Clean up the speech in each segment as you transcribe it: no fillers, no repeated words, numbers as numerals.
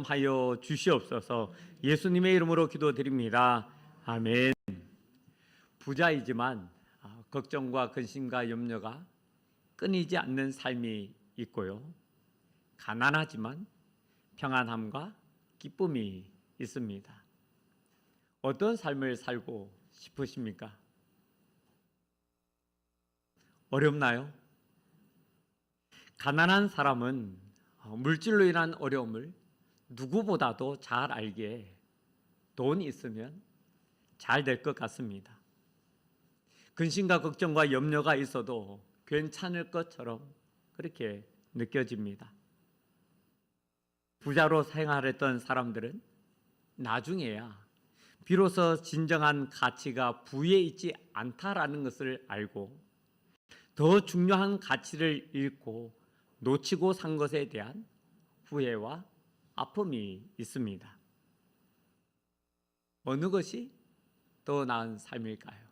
하여 주시옵소서. 예수님의 이름으로 기도드립니다. 아멘. 부자이지만 걱정과 근심과 염려가 끊이지 않는 삶이 있고요, 가난하지만 평안함과 기쁨이 있습니다. 어떤 삶을 살고 싶으십니까? 어렵나요? 가난한 사람은 물질로 인한 어려움을 누구보다도 잘 알기에 돈이 있으면 잘 될 것 같습니다. 근심과 걱정과 염려가 있어도 괜찮을 것처럼 그렇게 느껴집니다. 부자로 생활했던 사람들은 나중에야 비로소 진정한 가치가 부에 있지 않다라는 것을 알고 더 중요한 가치를 잃고 놓치고 산 것에 대한 후회와 아픔이 있습니다. 어느 것이 더 나은 삶일까요?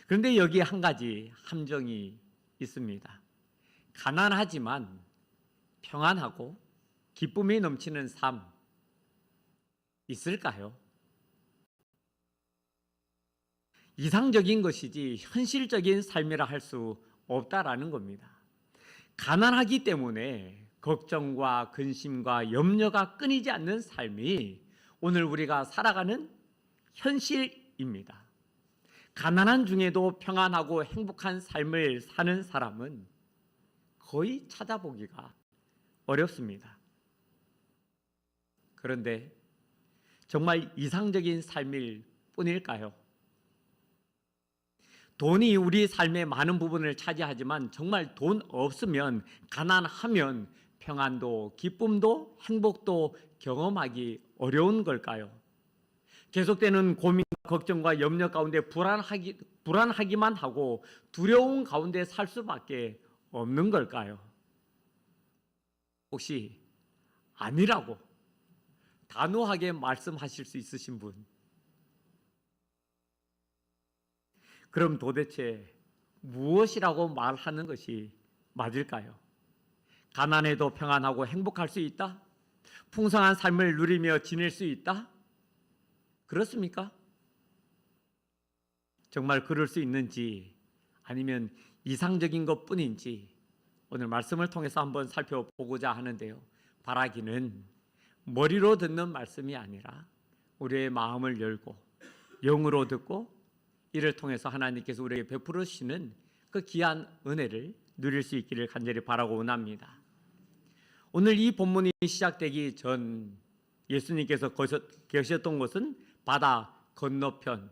그런데 여기에 한 가지 함정이 있습니다. 가난하지만 평안하고 기쁨이 넘치는 삶 있을까요? 이상적인 것이지 현실적인 삶이라 할 수 없다라는 겁니다. 가난하기 때문에 걱정과 근심과 염려가 끊이지 않는 삶이 오늘 우리가 살아가는 현실입니다. 가난한 중에도 평안하고 행복한 삶을 사는 사람은 거의 찾아보기가 어렵습니다. 그런데 정말 이상적인 삶일 뿐일까요? 돈이 우리 삶의 많은 부분을 차지하지만 정말 돈 없으면, 가난하면 평안도 기쁨도 행복도 경험하기 어려운 걸까요? 계속되는 고민, 걱정과 염려 가운데 불안하기만 하고 두려움 가운데 살 수밖에 없는 걸까요? 혹시 아니라고 단호하게 말씀하실 수 있으신 분? 그럼 도대체 무엇이라고 말하는 것이 맞을까요? 가난해도 평안하고 행복할 수 있다? 풍성한 삶을 누리며 지낼 수 있다? 그렇습니까? 정말 그럴 수 있는지, 아니면 이상적인 것뿐인지 오늘 말씀을 통해서 한번 살펴보고자 하는데요, 바라기는 머리로 듣는 말씀이 아니라 우리의 마음을 열고 영으로 듣고 이를 통해서 하나님께서 우리에게 베풀으시는 그 귀한 은혜를 누릴 수 있기를 간절히 바라고 원합니다. 오늘 이 본문이 시작되기 전 예수님께서 계셨던 곳은 바다 건너편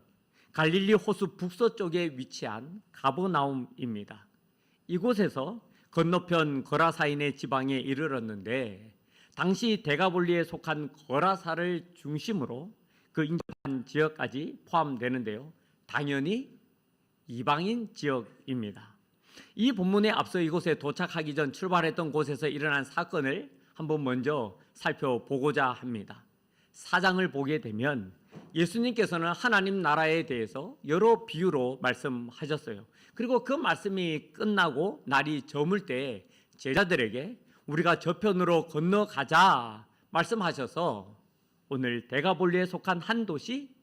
갈릴리 호수 북서쪽에 위치한 가버나움입니다. 이곳에서 건너편 거라사인의 지방에 이르렀는데, 당시 데가볼리에 속한 거라사를 중심으로 그 인접한 지역까지 포함되는데요, 당연히 이방인 지역입니다. 이 본문에 앞서 이곳에 도착하기 전 출발했던 곳에서 일어난 사건을 한번 먼저 살펴보고자 합니다. 4장을 보게 되면 예수님께서는 하나님 나라에 대해서 여러 비유로 말씀하셨어요. 그리고 그 말씀이 끝나고 날이 저물 때 제자들에게 우리가 저편으로 건너가자 말씀하셔서 오늘 데가볼리에 속한 한 도시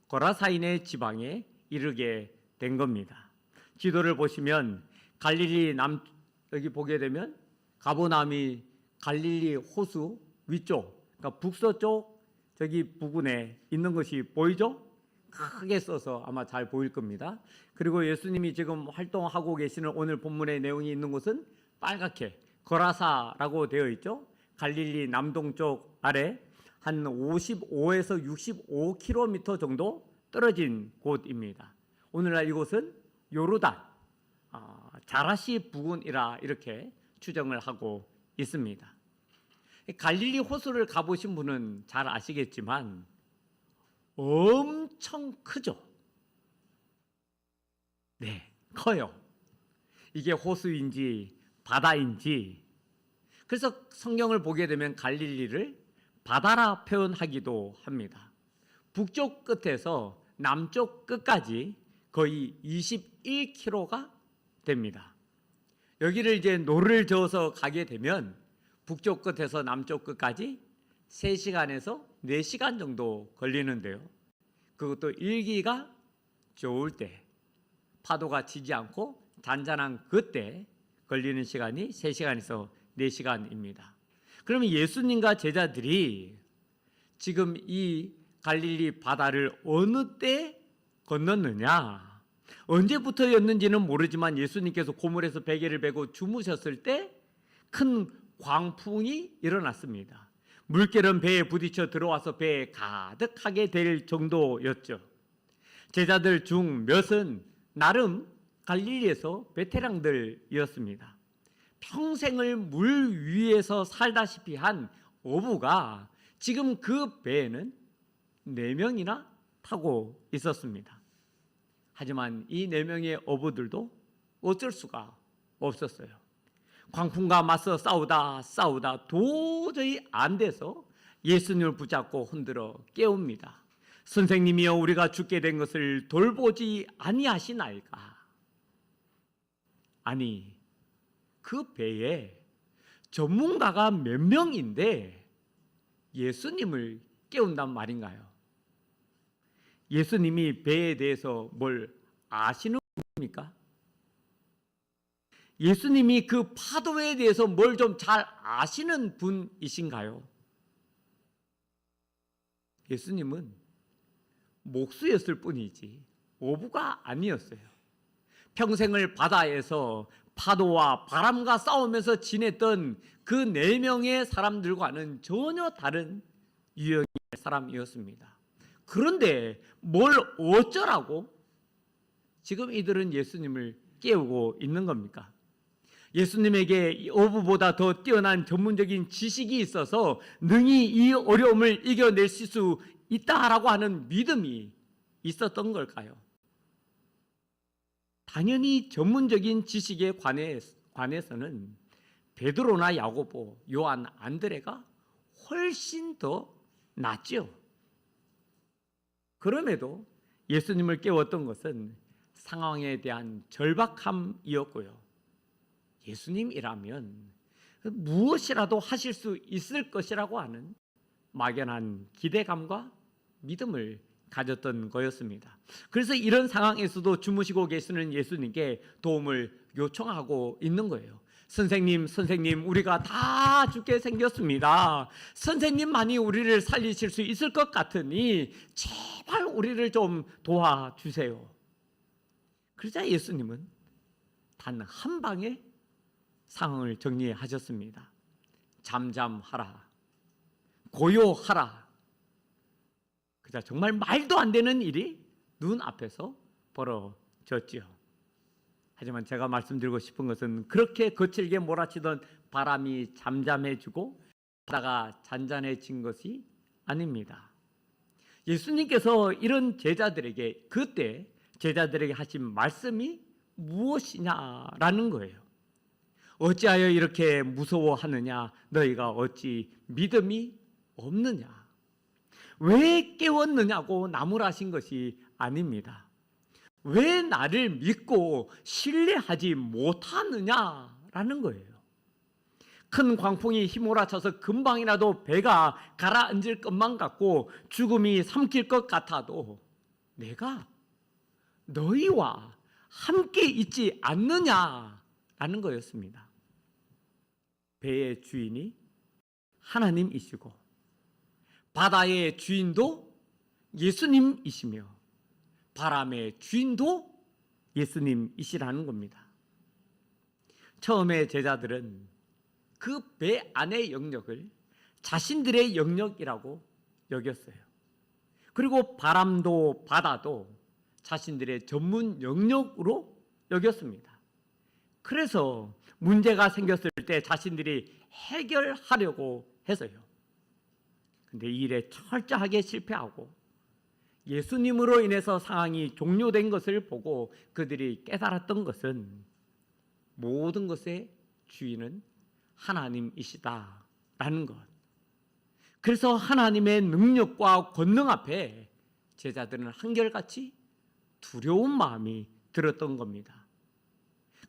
거라사인의 지방에 이르게 된 겁니다. 지도를 보시면 갈릴리 여기 보게 되면 가버나움이 갈릴리 호수 위쪽, 그러니까 북서쪽 저기 부근에 있는 것이 보이죠? 크게 써서 아마 잘 보일 겁니다. 그리고 예수님이 지금 활동하고 계시는 오늘 본문의 내용이 있는 곳은 빨갛게 거라사라고 되어 있죠. 갈릴리 남동쪽 아래 한 55에서 65km 정도 떨어진 곳입니다. 오늘날 이곳은 요르단 자라시 부근이라 이렇게 추정을 하고 있습니다. 갈릴리 호수를 가보신 분은 잘 아시겠지만 엄청 크죠? 네, 커요. 이게 호수인지 바다인지. 그래서 성경을 보게 되면 갈릴리를 바다라 표현하기도 합니다. 북쪽 끝에서 남쪽 끝까지 거의 21km가 됩니다. 여기를 이제 노를 저어서 가게 되면 북쪽 끝에서 남쪽 끝까지 3시간에서 4시간 정도 걸리는데요. 그것도 일기가 좋을 때, 파도가 치지 않고 잔잔한 그때 걸리는 시간이 3시간에서 4시간입니다. 그러면 예수님과 제자들이 지금 이 갈릴리 바다를 어느 때 건넜느냐? 언제부터였는지는 모르지만 예수님께서 고물에서 베개를 베고 주무셨을 때 큰 광풍이 일어났습니다. 물결은 배에 부딪혀 들어와서 배에 가득하게 될 정도였죠. 제자들 중 몇은 나름 갈릴리에서 베테랑들이었습니다. 평생을 물 위에서 살다시피 한 어부가 지금 그 배에는 4명이나 타고 있었습니다. 하지만 이 4명의 어부들도 어쩔 수가 없었어요. 광풍과 맞서 싸우다 도저히 안 돼서 예수님을 붙잡고 흔들어 깨웁니다. 선생님이여, 우리가 죽게 된 것을 돌보지 아니하시나이까? 아니, 그 배에 전문가가 몇 명인데 예수님을 깨운단 말인가요? 예수님이 배에 대해서 뭘 아시는 분입니까? 예수님이 그 파도에 대해서 뭘 좀 잘 아시는 분이신가요? 예수님은 목수였을 뿐이지 어부가 아니었어요. 평생을 바다에서 파도와 바람과 싸우면서 지냈던 그 4명의 사람들과는 전혀 다른 유형의 사람이었습니다. 그런데 뭘 어쩌라고 지금 이들은 예수님을 깨우고 있는 겁니까? 예수님에게 어부보다 더 뛰어난 전문적인 지식이 있어서 능히 이 어려움을 이겨낼 수 있다라고 하는 믿음이 있었던 걸까요? 당연히 전문적인 지식에 관해서는 베드로나 야고보, 요한, 안드레가 훨씬 더 낫죠. 그럼에도 예수님을 깨웠던 것은 상황에 대한 절박함이었고요. 예수님이라면 무엇이라도 하실 수 있을 것이라고 하는 막연한 기대감과 믿음을 가졌던 거였습니다. 그래서 이런 상황에서도 주무시고 계시는 예수님께 도움을 요청하고 있는 거예요. 선생님, 우리가 다 죽게 생겼습니다. 선생님만이 우리를 살리실 수 있을 것 같으니 제발 우리를 좀 도와주세요. 그러자 예수님은 단 한 방에 상황을 정리하셨습니다. 잠잠하라, 고요하라. 그자 정말 말도 안 되는 일이 눈앞에서 벌어졌지요. 하지만 제가 말씀드리고 싶은 것은 그렇게 거칠게 몰아치던 바람이 잠잠해지고 바다가 잔잔해진 것이 아닙니다. 예수님께서 이런 제자들에게 그때 제자들에게 하신 말씀이 무엇이냐라는 거예요. 어찌하여 이렇게 무서워하느냐? 너희가 어찌 믿음이 없느냐? 왜 깨웠느냐고 나무라신 것이 아닙니다. 왜 나를 믿고 신뢰하지 못하느냐라는 거예요. 큰 광풍이 휘몰아쳐서 금방이라도 배가 가라앉을 것만 같고 죽음이 삼킬 것 같아도 내가 너희와 함께 있지 않느냐라는 거였습니다. 배의 주인이 하나님이시고 바다의 주인도 예수님이시며 바람의 주인도 예수님이시라는 겁니다. 처음에 제자들은 그 배 안의 영역을 자신들의 영역이라고 여겼어요. 그리고 바람도 바다도 자신들의 전문 영역으로 여겼습니다. 그래서 문제가 생겼을 때 자신들이 해결하려고 해서요. 근데 이 일에 철저하게 실패하고 예수님으로 인해서 상황이 종료된 것을 보고 그들이 깨달았던 것은 모든 것의 주인은 하나님이시다라는 것. 그래서 하나님의 능력과 권능 앞에 제자들은 한결같이 두려운 마음이 들었던 겁니다.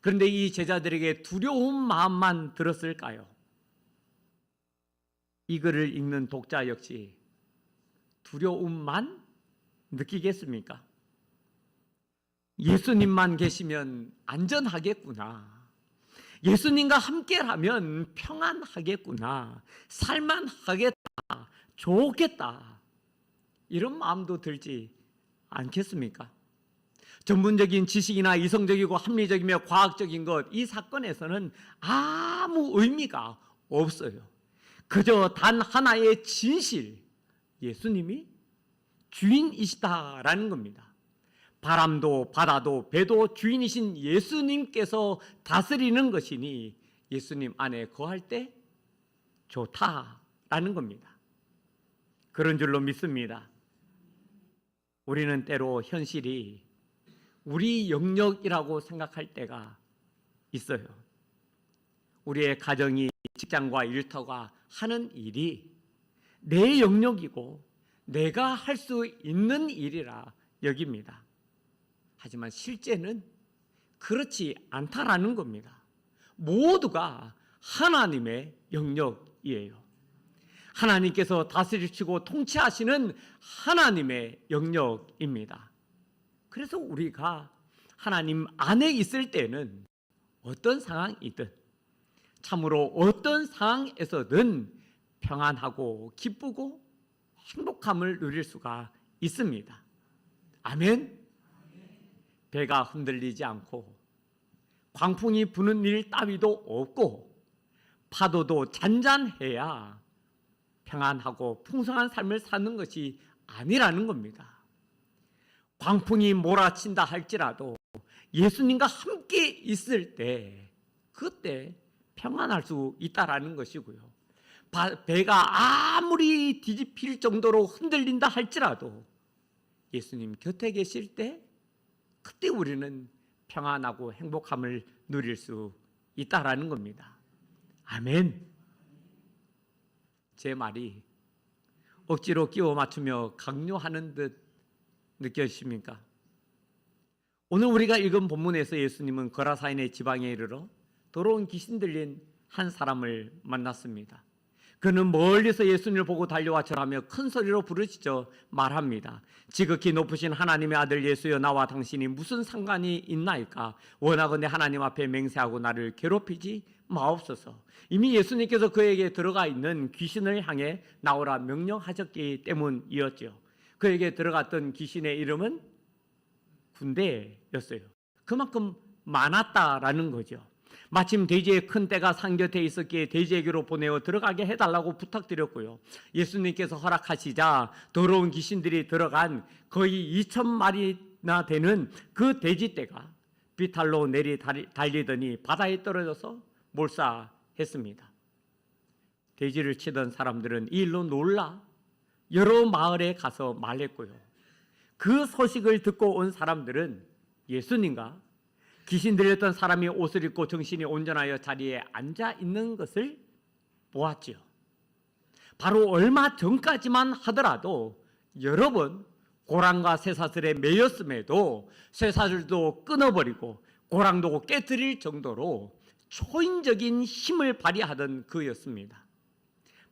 그런데 이 제자들에게 두려운 마음만 들었을까요? 이 글을 읽는 독자 역시 두려움만 느끼겠습니까? 예수님만 계시면 안전하겠구나. 예수님과 함께라면 평안하겠구나. 살만하겠다. 좋겠다. 이런 마음도 들지 않겠습니까? 전문적인 지식이나 이성적이고 합리적이며 과학적인 것, 이 사건에서는 아무 의미가 없어요. 그저 단 하나의 진실, 예수님이 주인이시다라는 겁니다. 바람도 바다도 배도 주인이신 예수님께서 다스리는 것이니 예수님 안에 거할 때 좋다라는 겁니다. 그런 줄로 믿습니다. 우리는 때로 현실이 우리 영역이라고 생각할 때가 있어요. 우리의 가정이, 직장과 일터가 하는 일이 내 영역이고 내가 할 수 있는 일이라 여깁니다. 하지만 실제는 그렇지 않다라는 겁니다. 모두가 하나님의 영역이에요. 하나님께서 다스리시고 통치하시는 하나님의 영역입니다. 그래서 우리가 하나님 안에 있을 때는 어떤 상황이든 참으로 어떤 상황에서든 평안하고 기쁘고 행복함을 누릴 수가 있습니다. 아멘. 배가 흔들리지 않고 광풍이 부는 일 따위도 없고 파도도 잔잔해야 평안하고 풍성한 삶을 사는 것이 아니라는 겁니다. 광풍이 몰아친다 할지라도 예수님과 함께 있을 때 그때 평안할 수 있다라는 것이고요. 배가 아무리 뒤집힐 정도로 흔들린다 할지라도 예수님 곁에 계실 때 그때 우리는 평안하고 행복함을 누릴 수 있다라는 겁니다. 아멘. 제 말이 억지로 끼워 맞추며 강요하는 듯 느껴지십니까? 오늘 우리가 읽은 본문에서 예수님은 거라사인의 지방에 이르러 더러운 귀신 들린 한 사람을 만났습니다. 그는 멀리서 예수님을 보고 달려와 절하며 큰 소리로 부르짖어 말합니다. 지극히 높으신 하나님의 아들 예수여, 나와 당신이 무슨 상관이 있나이까? 원하건대 하나님 앞에 맹세하고 나를 괴롭히지 마옵소서. 이미 예수님께서 그에게 들어가 있는 귀신을 향해 나오라 명령하셨기 때문이었죠. 그에게 들어갔던 귀신의 이름은 군대였어요. 그만큼 많았다라는 거죠. 마침 돼지의 큰 떼가 산 곁에 있었기에 돼지에게로 보내어 들어가게 해달라고 부탁드렸고요. 예수님께서 허락하시자 더러운 귀신들이 들어간 거의 2,000마리나 되는 그 돼지떼가 비탈로 내리 달리더니 바다에 떨어져서 몰사했습니다. 돼지를 치던 사람들은 이 일로 놀라 여러 마을에 가서 말했고요. 그 소식을 듣고 온 사람들은 예수님과 귀신 들렸던 사람이 옷을 입고 정신이 온전하여 자리에 앉아 있는 것을 보았지요. 바로 얼마 전까지만 하더라도 여러 번 고랑과 쇠사슬에 매였음에도 쇠사슬도 끊어버리고 고랑도 깨뜨릴 정도로 초인적인 힘을 발휘하던 그였습니다.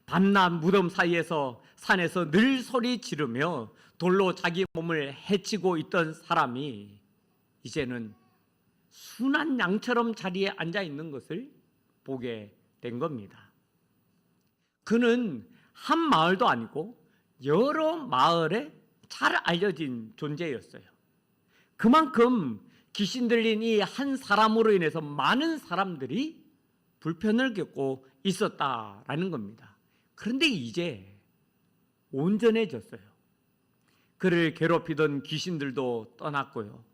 밤낮 무덤 사이에서 산에서 늘 소리 지르며 돌로 자기 몸을 해치고 있던 사람이 이제는 순한 양처럼 자리에 앉아 있는 것을 보게 된 겁니다. 그는 한 마을도 아니고 여러 마을에 잘 알려진 존재였어요. 그만큼 귀신 들린 이 한 사람으로 인해서 많은 사람들이 불편을 겪고 있었다라는 겁니다. 그런데 이제 온전해졌어요. 그를 괴롭히던 귀신들도 떠났고요.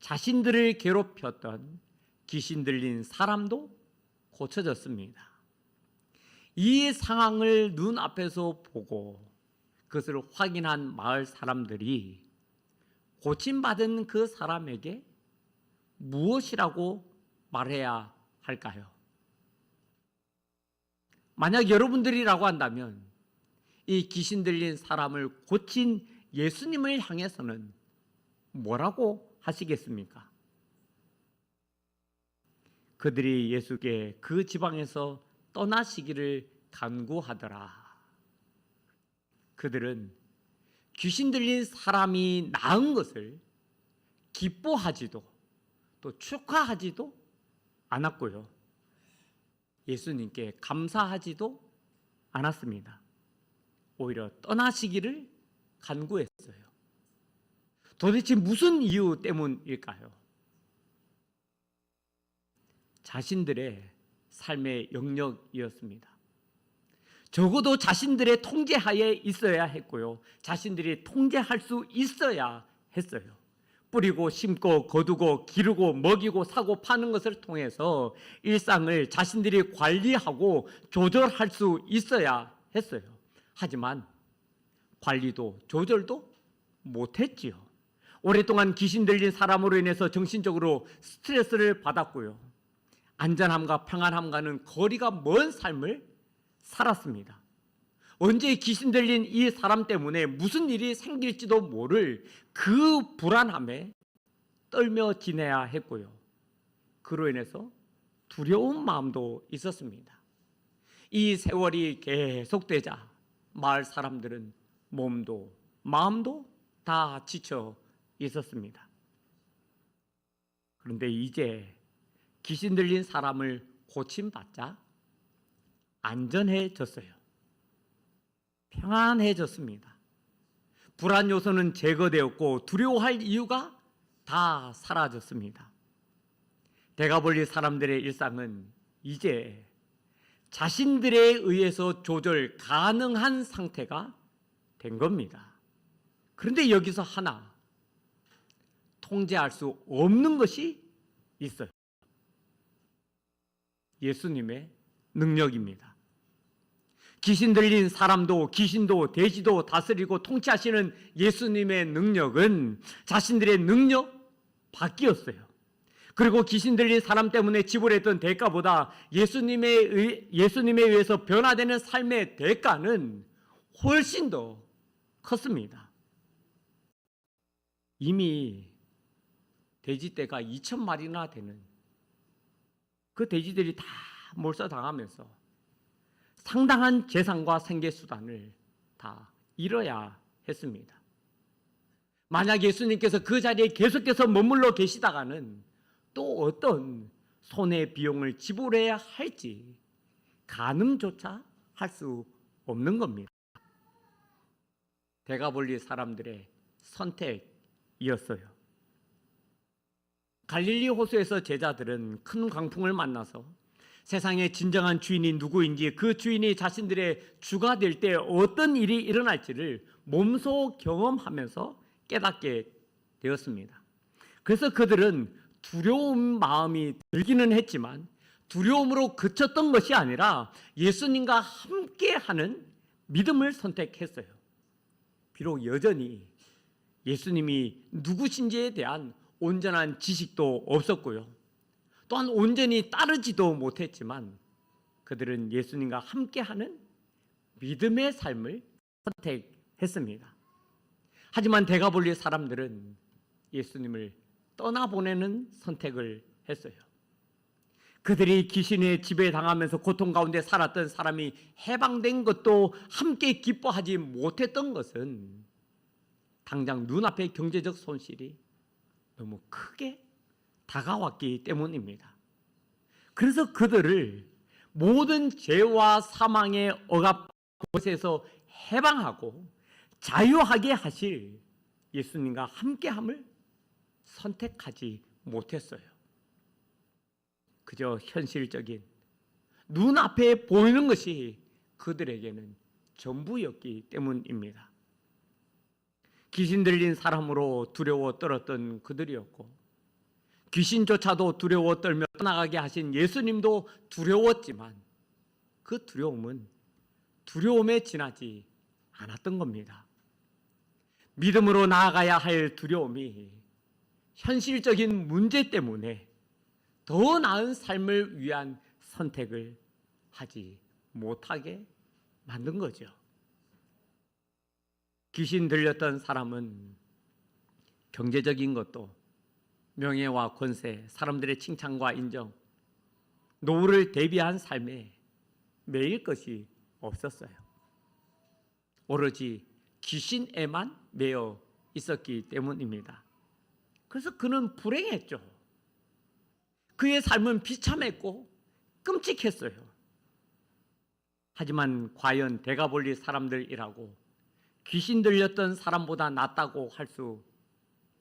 자신들을 괴롭혔던 귀신 들린 사람도 고쳐졌습니다. 이 상황을 눈앞에서 보고 그것을 확인한 마을 사람들이 고침받은 그 사람에게 무엇이라고 말해야 할까요? 만약 여러분들이라고 한다면 이 귀신 들린 사람을 고친 예수님을 향해서는 뭐라고 하시겠습니까? 그들이 예수께 그 지방에서 떠나시기를 간구하더라. 그들은 귀신 들린 사람이 나은 것을 기뻐하지도 또 축하하지도 않았고요. 예수님께 감사하지도 않았습니다. 오히려 떠나시기를 간구했어요. 도대체 무슨 이유 때문일까요? 자신들의 삶의 영역이었습니다. 적어도 자신들의 통제하에 있어야 했고요. 자신들이 통제할 수 있어야 했어요. 뿌리고 심고 거두고 기르고 먹이고 사고 파는 것을 통해서 일상을 자신들이 관리하고 조절할 수 있어야 했어요. 하지만 관리도 조절도 못했지요. 오랫동안 귀신 들린 사람으로 인해서 정신적으로 스트레스를 받았고요. 안전함과 평안함과는 거리가 먼 삶을 살았습니다. 언제 귀신 들린 이 사람 때문에 무슨 일이 생길지도 모를 그 불안함에 떨며 지내야 했고요. 그로 인해서 두려운 마음도 있었습니다. 이 세월이 계속되자 마을 사람들은 몸도 마음도 다 지쳐 있었습니다. 그런데 이제 귀신 들린 사람을 고침받자 안전해졌어요. 평안해졌습니다. 불안 요소는 제거되었고 두려워할 이유가 다 사라졌습니다. 데가볼리 사람들의 일상은 이제 자신들에 의해서 조절 가능한 상태가 된 겁니다. 그런데 여기서 하나 통제할 수 없는 것이 있어요. 예수님의 능력입니다. 귀신 들린 사람도 귀신도 돼지도 다스리고 통치하시는 예수님의 능력은 자신들의 능력 밖이었어요. 그리고 귀신 들린 사람 때문에 지불했던 대가보다 예수님에 의해서 변화되는 삶의 대가는 훨씬 더 컸습니다. 이미 돼지떼가 2,000마리나 되는 그 돼지들이 다 몰살당하면서 상당한 재산과 생계수단을 다 잃어야 했습니다. 만약 예수님께서 그 자리에 계속해서 머물러 계시다가는 또 어떤 손해 비용을 지불해야 할지 가늠조차 할 수 없는 겁니다. 데가볼리 사람들의 선택이었어요. 갈릴리 호수에서 제자들은 큰 광풍을 만나서 세상의 진정한 주인이 누구인지, 그 주인이 자신들의 주가 될 때 어떤 일이 일어날지를 몸소 경험하면서 깨닫게 되었습니다. 그래서 그들은 두려운 마음이 들기는 했지만 두려움으로 그쳤던 것이 아니라 예수님과 함께하는 믿음을 선택했어요. 비록 여전히 예수님이 누구신지에 대한 온전한 지식도 없었고요. 또한 온전히 따르지도 못했지만 그들은 예수님과 함께하는 믿음의 삶을 선택했습니다. 하지만 데가볼리 사람들은 예수님을 떠나보내는 선택을 했어요. 그들이 귀신의 지배당하면서 고통 가운데 살았던 사람이 해방된 것도 함께 기뻐하지 못했던 것은 당장 눈앞의 경제적 손실이 너무 크게 다가왔기 때문입니다. 그래서 그들을 모든 죄와 사망의 억압 곳에서 해방하고 자유하게 하실 예수님과 함께함을 선택하지 못했어요. 그저 현실적인 눈앞에 보이는 것이 그들에게는 전부였기 때문입니다. 귀신 들린 사람으로 두려워 떨었던 그들이었고 귀신조차도 두려워 떨며 떠나가게 하신 예수님도 두려웠지만 그 두려움은 두려움에 지나지 않았던 겁니다. 믿음으로 나아가야 할 두려움이 현실적인 문제 때문에 더 나은 삶을 위한 선택을 하지 못하게 만든 거죠. 귀신 들렸던 사람은 경제적인 것도 명예와 권세, 사람들의 칭찬과 인정, 노후를 대비한 삶에 매일 것이 없었어요. 오로지 귀신에만 매여 있었기 때문입니다. 그래서 그는 불행했죠. 그의 삶은 비참했고 끔찍했어요. 하지만 과연 데가볼리 사람들이라고 귀신 들렸던 사람보다 낫다고 할 수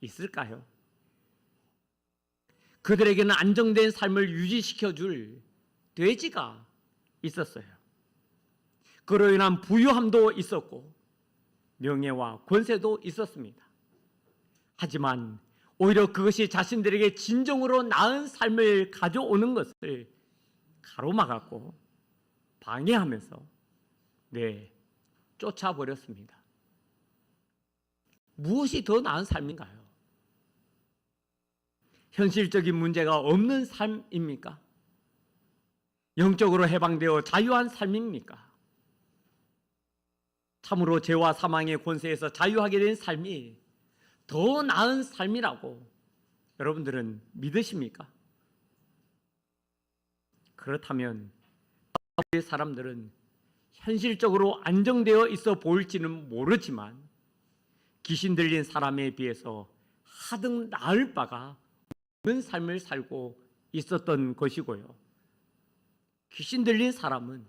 있을까요? 그들에게는 안정된 삶을 유지시켜줄 돼지가 있었어요. 그로 인한 부유함도 있었고 명예와 권세도 있었습니다. 하지만 오히려 그것이 자신들에게 진정으로 나은 삶을 가져오는 것을 가로막았고 방해하면서 쫓아버렸습니다. 무엇이 더 나은 삶인가요? 현실적인 문제가 없는 삶입니까? 영적으로 해방되어 자유한 삶입니까? 참으로 죄와 사망의 권세에서 자유하게 된 삶이 더 나은 삶이라고 여러분들은 믿으십니까? 그렇다면 우리 사람들은 현실적으로 안정되어 있어 보일지는 모르지만 귀신 들린 사람에 비해서 하등 나을 바가 없는 삶을 살고 있었던 것이고요. 귀신 들린 사람은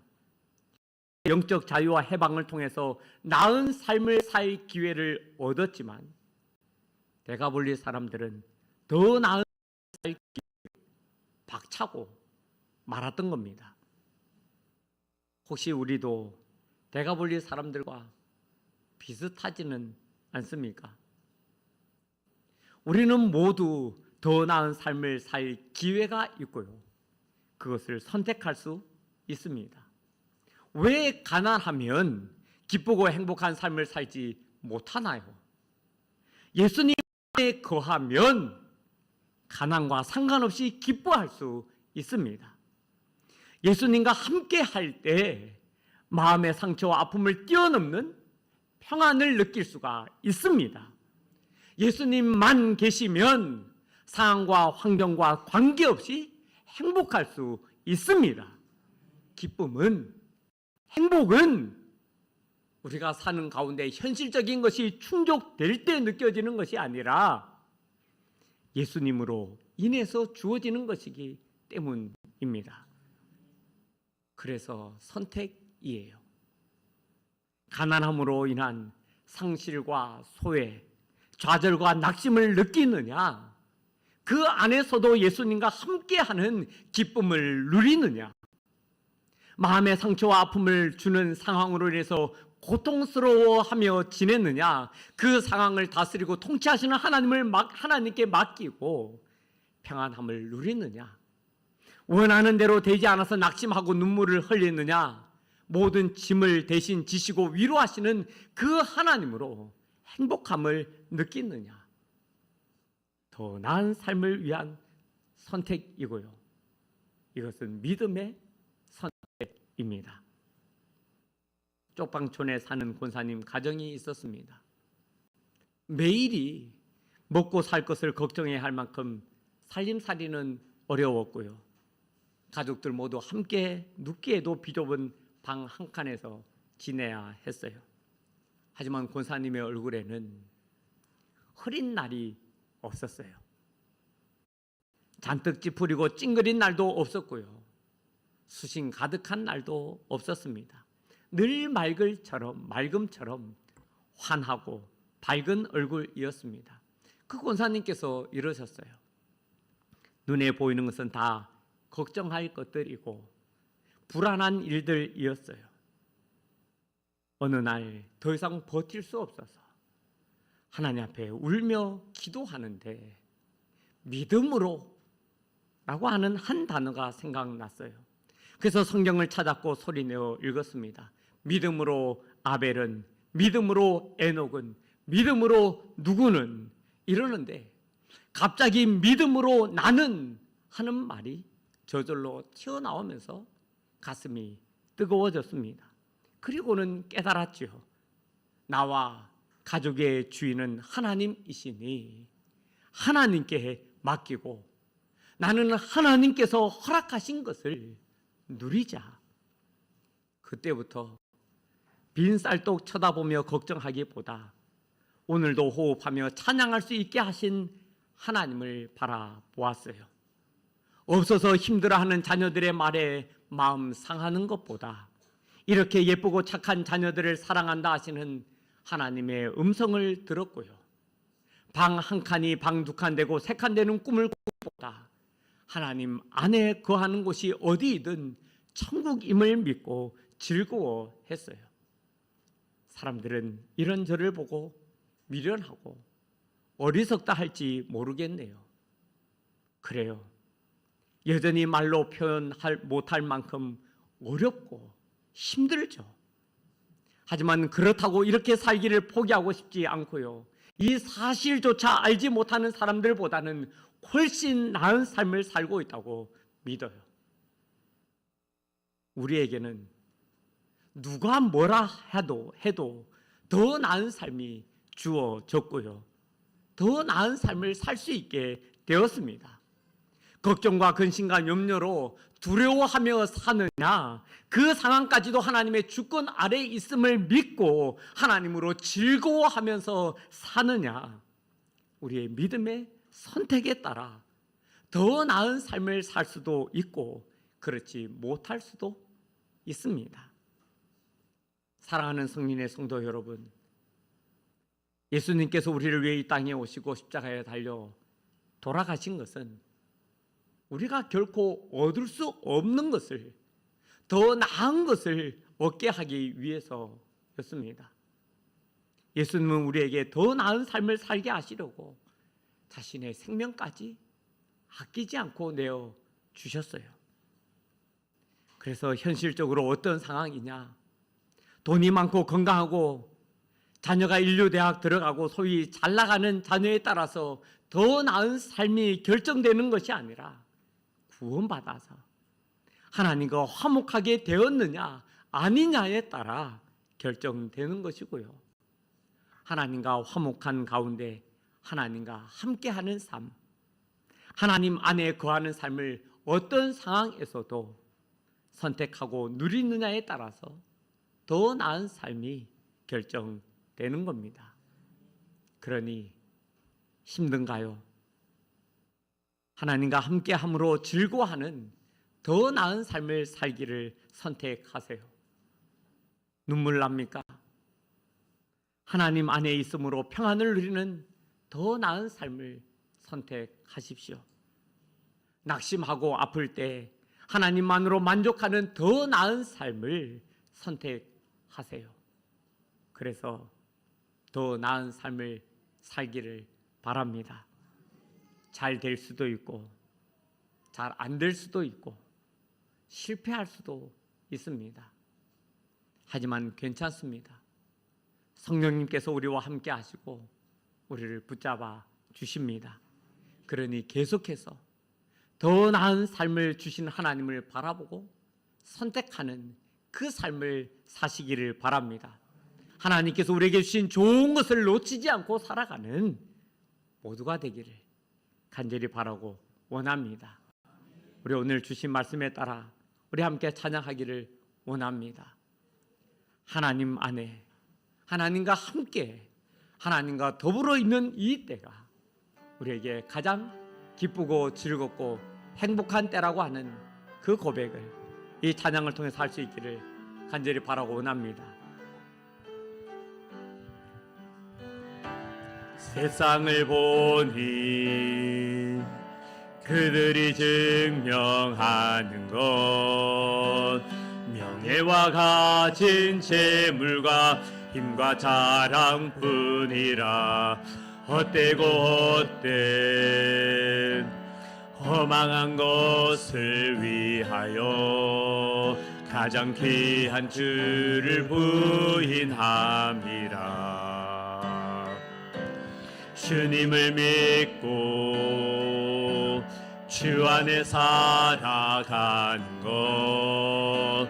영적 자유와 해방을 통해서 나은 삶을 살 기회를 얻었지만 데가볼리 사람들은 더 나은 삶을 박차고 말았던 겁니다. 혹시 우리도 데가볼리 사람들과 비슷하지는 않습니까? 우리는 모두 더 나은 삶을 살 기회가 있고요. 그것을 선택할 수 있습니다. 왜 가난하면 기쁘고 행복한 삶을 살지 못하나요? 예수님에 거하면 가난과 상관없이 기뻐할 수 있습니다. 예수님과 함께 할 때 마음의 상처와 아픔을 뛰어넘는 평안을 느낄 수가 있습니다. 예수님만 계시면 상황과 환경과 관계없이 행복할 수 있습니다. 행복은 우리가 사는 가운데 현실적인 것이 충족될 때 느껴지는 것이 아니라 예수님으로 인해서 주어지는 것이기 때문입니다. 그래서 선택이에요. 가난함으로 인한 상실과 소외, 좌절과 낙심을 느끼느냐, 그 안에서도 예수님과 함께하는 기쁨을 누리느냐, 마음의 상처와 아픔을 주는 상황으로 인해서 고통스러워하며 지냈느냐, 그 상황을 다스리고 통치하시는 하나님께 맡기고 평안함을 누리느냐, 원하는 대로 되지 않아서 낙심하고 눈물을 흘리느냐, 모든 짐을 대신 지시고 위로하시는 그 하나님으로 행복함을 느끼느냐, 더 나은 삶을 위한 선택이고요. 이것은 믿음의 선택입니다. 쪽방촌에 사는 권사님 가정이 있었습니다. 매일이 먹고 살 것을 걱정해야 할 만큼 살림살이는 어려웠고요. 가족들 모두 함께 눕기에도 비좁은 방 한 칸에서 지내야 했어요. 하지만 권사님의 얼굴에는 흐린 날이 없었어요. 잔뜩 찌푸리고 찡그린 날도 없었고요. 수심 가득한 날도 없었습니다. 늘 맑음처럼 환하고 밝은 얼굴이었습니다. 그 권사님께서 이러셨어요. 눈에 보이는 것은 다 걱정할 것들이고 불안한 일들이었어요. 어느 날 더 이상 버틸 수 없어서 하나님 앞에 울며 기도하는데 믿음으로 라고 하는 한 단어가 생각났어요. 그래서 성경을 찾았고 소리내어 읽었습니다. 믿음으로 아벨은, 믿음으로 에녹은, 믿음으로 누구는, 이러는데 갑자기 믿음으로 나는 하는 말이 저절로 튀어나오면서 가슴이 뜨거워졌습니다. 그리고는 깨달았죠. 나와 가족의 주인은 하나님이시니 하나님께 맡기고 나는 하나님께서 허락하신 것을 누리자. 그때부터 빈 쌀떡 쳐다보며 걱정하기보다 오늘도 호흡하며 찬양할 수 있게 하신 하나님을 바라보았어요. 없어서 힘들어하는 자녀들의 말에 마음 상하는 것보다 이렇게 예쁘고 착한 자녀들을 사랑한다 하시는 하나님의 음성을 들었고요. 방 한 칸이 방 두 칸 되고 세 칸 되는 꿈을 꾸는 것보다 하나님 안에 거하는 곳이 어디이든 천국임을 믿고 즐거워했어요. 사람들은 이런 저를 보고 미련하고 어리석다 할지 모르겠네요. 그래요. 여전히 말로 표현할 못할 만큼 어렵고 힘들죠. 하지만 그렇다고 이렇게 살기를 포기하고 싶지 않고요. 이 사실조차 알지 못하는 사람들보다는 훨씬 나은 삶을 살고 있다고 믿어요. 우리에게는 누가 뭐라 해도 더 나은 삶이 주어졌고요. 더 나은 삶을 살 수 있게 되었습니다. 걱정과 근심과 염려로 두려워하며 사느냐, 그 상황까지도 하나님의 주권 아래에 있음을 믿고 하나님으로 즐거워하면서 사느냐, 우리의 믿음의 선택에 따라 더 나은 삶을 살 수도 있고 그렇지 못할 수도 있습니다. 사랑하는 성민의 성도 여러분, 예수님께서 우리를 위해 이 땅에 오시고 십자가에 달려 돌아가신 것은 우리가 결코 얻을 수 없는 것을, 더 나은 것을 얻게 하기 위해서였습니다. 예수님은 우리에게 더 나은 삶을 살게 하시려고 자신의 생명까지 아끼지 않고 내어 주셨어요. 그래서 현실적으로 어떤 상황이냐, 돈이 많고 건강하고 자녀가 인류대학 들어가고 소위 잘 나가는 자녀에 따라서 더 나은 삶이 결정되는 것이 아니라 구원받아서 하나님과 화목하게 되었느냐 아니냐에 따라 결정되는 것이고요. 하나님과 화목한 가운데 하나님과 함께하는 삶, 하나님 안에 거하는 삶을 어떤 상황에서도 선택하고 누리느냐에 따라서 더 나은 삶이 결정되는 겁니다. 그러니 힘든가요? 하나님과 함께함으로 즐거워하는 더 나은 삶을 살기를 선택하세요. 눈물 납니까? 하나님 안에 있음으로 평안을 누리는 더 나은 삶을 선택하십시오. 낙심하고 아플 때 하나님만으로 만족하는 더 나은 삶을 선택하세요. 그래서 더 나은 삶을 살기를 바랍니다. 잘 될 수도 있고 잘 안 될 수도 있고 실패할 수도 있습니다. 하지만 괜찮습니다. 성령님께서 우리와 함께 하시고 우리를 붙잡아 주십니다. 그러니 계속해서 더 나은 삶을 주신 하나님을 바라보고 선택하는 그 삶을 사시기를 바랍니다. 하나님께서 우리에게 주신 좋은 것을 놓치지 않고 살아가는 모두가 되기를 간절히 바라고 원합니다. 우리 오늘 주신 말씀에 따라 우리 함께 찬양하기를 원합니다. 하나님 안에 하나님과 함께 하나님과 더불어 있는 이 때가 우리에게 가장 기쁘고 즐겁고 행복한 때라고 하는 그 고백을 이 찬양을 통해서 할 수 있기를 간절히 바라고 원합니다. 세상을 보니 그들이 증명하는 것, 명예와 가진 재물과 힘과 자랑뿐이라. 헛되고 헛된 허망한 것을 위하여 가장 귀한 주를 부인함이라. 주님을 믿고 주 안에 살아가는 것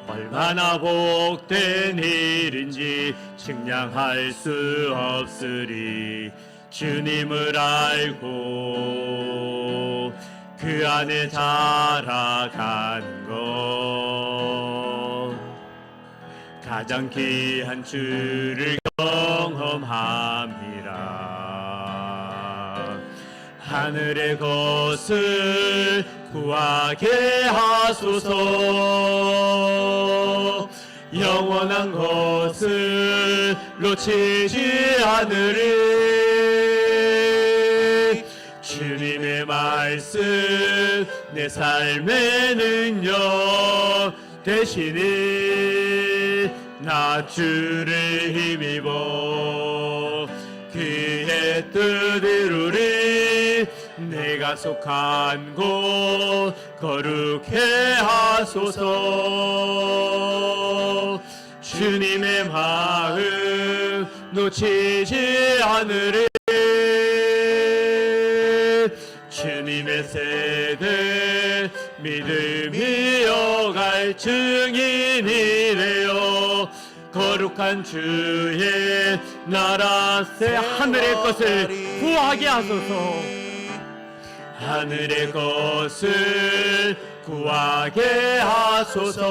얼마나 복된 일인지 측량할 수 없으리. 주님을 알고 그 안에 자라가는 것 가장 귀한 주를 경험함이라. 하늘의 것을 구하게 하소서. 영원한 것을 놓치지 않으리. 주님의 말씀 내 삶의 능력 되시니 나 주를 힘입어 그의 뜻 이루리. 내가 속한 곳 거룩해 하소서. 주님의 마음 놓치지 않으리. 주님의 세대 믿음이 여갈 증인이 되어 거룩한 주의 나라 새 하늘의 것을 구하게 하소서. 하늘의 것을 구하게 하소서.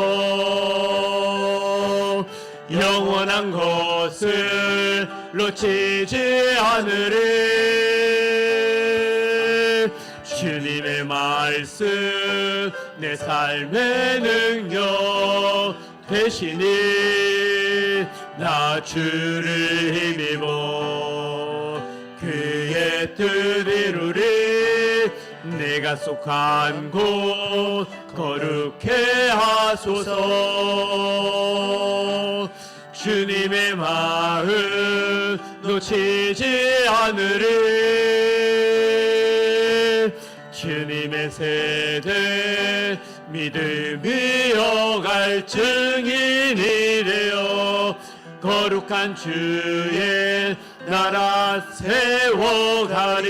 영원한 것을 놓치지 않으리. 주님의 말씀 내 삶의 능력 되시니 나 주를 힘입어 그의 뜻 이루리. 내가 속한 곳 거룩해 하소서. 주님의 마음 놓치지 않으리. 주님의 세대 믿음이 여갈 증인이 되어 거룩한 주의 나라 세워가리.